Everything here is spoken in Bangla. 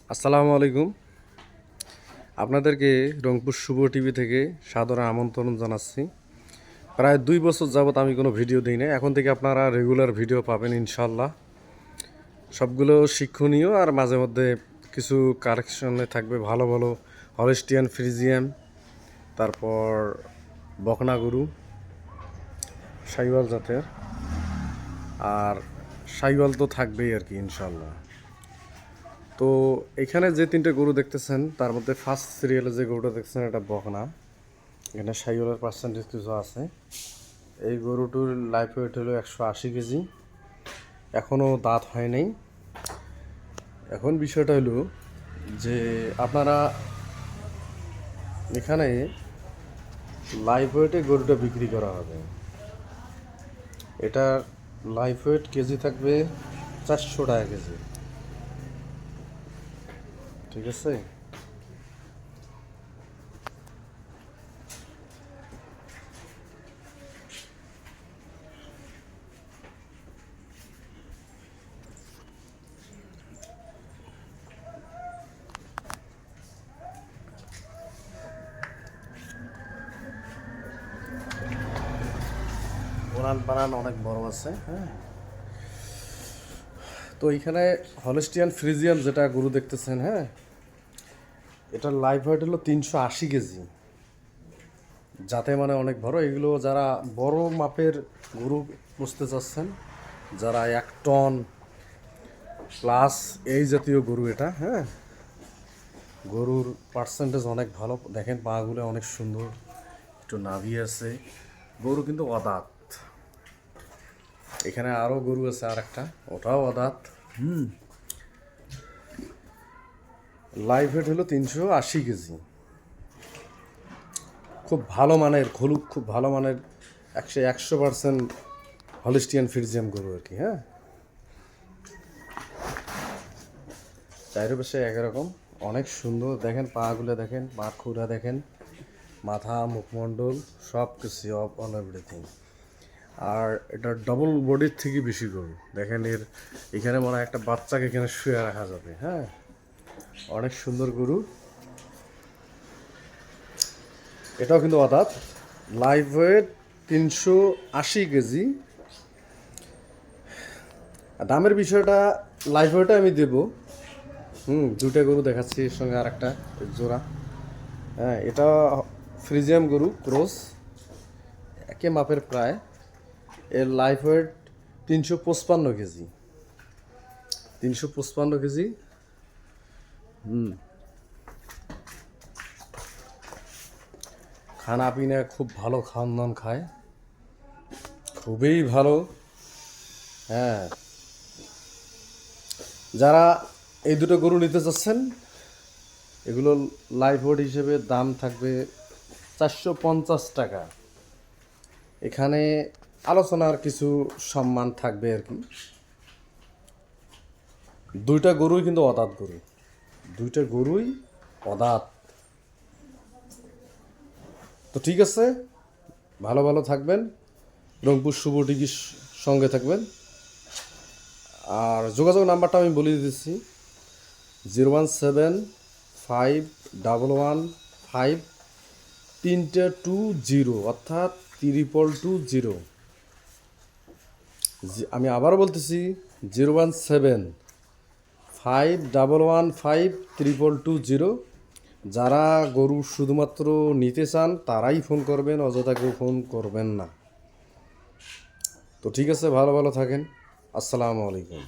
আসসালামু আলাইকুম। আপনাদেরকে রংপুর শুভ টিভি থেকে সাদর আমন্ত্রণ জানাচ্ছি। প্রায় 2 বছর যাবত আমি কোনো ভিডিও দিই না। এখন থেকে আপনারা রেগুলার ভিডিও পাবেন ইনশাল্লাহ। সবগুলো শিক্ষণীয় আর মাঝে মধ্যে কিছু কারেকশনে থাকবে ভালো ভালো হলস্টিয়ান ফ্রিজিয়ান, তারপর বকনা গরু, সাইওয়াল জাতের, আর সাইওয়াল তো থাকবেই আর কি ইনশাল্লাহ। তো এখানে যে 3টে গরু দেখতেছেন তার মধ্যে ফার্স্ট সিরিয়ালে যে গরুটা দেখতেছেন এটা বকনা। এখানে সাইওয়ালের পার্সেন্টেজ কিছু আছে। এই গরুটির লাইফ ওয়েট হলো 180 কেজি, এখনও দাঁত হয় নাই। এখন বিষয়টা হলো যে আপনারা এখানে লাইফ ওয়েটে গরুটা বিক্রি করা হবে। এটার লাইফ ওয়েট কেজি থাকবে 400 টাকা কেজি, ঠিক আছে? ওরান পারান অনেক বড় আছে, হ্যাঁ। তো এইখানে হলস্টিয়ান ফ্রিজিয়ান যেটা গরু দেখতেছেন, হ্যাঁ, এটার লাইফ ওয়েট হলো 380 কেজি, যাতে মানে অনেক বড়। এগুলো যারা বড় মাপের গরু পুষতে চাচ্ছেন, যারা 1 টন প্লাস এই জাতীয় গরু, এটা, হ্যাঁ, গরুর পার্সেন্টেজ অনেক ভালো। দেখেন পাগুলো অনেক সুন্দর, একটু নাভি আছে। গরু কিন্তু অদাঁত। এখানে আরও গরু আছে, আর একটা, ওটাও অদাঁত। লাইভ ওয়েট হলো 380 কেজি। খুব ভালো মানের খলুক, খুব ভালো মানের 100% হলিস্টিয়ান ফ্রিজিয়ান গরু আর কি, হ্যাঁ। চাইরো পাশে একরকম, অনেক সুন্দর। দেখেন পাগুলো, দেখেন পা খুরা, দেখেন মাথা, মুখমণ্ডল, সব কিছু অল এভরিথিং। আর এটা ডবল বডির থেকে বেশি গরু। দেখেন এখানে মনে হয় একটা বাচ্চাকে এখানে শুয়ে রাখা যাবে, হ্যাঁ। অনেক সুন্দর গরু। এটাও কিন্তু অদাঁত। Live weight 380 KG. দামের বিষয়টা লাইভ ওয়েটে আমি দেবো। 2টা গরু দেখাচ্ছি, এর সঙ্গে আর একটা জোড়া, হ্যাঁ। এটা ফ্রিজিয়াম গরু ক্রস, একে মাপের প্রায়। এর লাইফ ওয়েট 355 কেজি, 355 কেজি। খানা পিনা খুব ভালো, খাওয়ান দান খায়, খুবই ভালো, হ্যাঁ। যারা এই দুটো গরু নিতে চাচ্ছেন, এগুলো লাইভ ওয়েট হিসেবে দাম থাকবে 450 টাকা। এখানে আলোচনার কিছু সম্মান থাকবে আর কি। 2টা গরুই কিন্তু অদাঁত গরু, 2টা গরুই অদাঁত। তো ঠিক আছে, ভালো ভালো থাকবেন, রংপুর শুভ টিভির সঙ্গে থাকবেন। আর যোগাযোগ নাম্বারটা আমি বলে দিচ্ছি, 0175115 অর্থাৎ 220। আমি আবারও বলতেছি, 0175115 যারা গরু শুধুমাত্র নিতে চান তারাই ফোন করবেন, অযথা কেউ ফোন করবেন না। তো ঠিক আছে, ভালো ভালো থাকেন। আসসালামু আলাইকুম।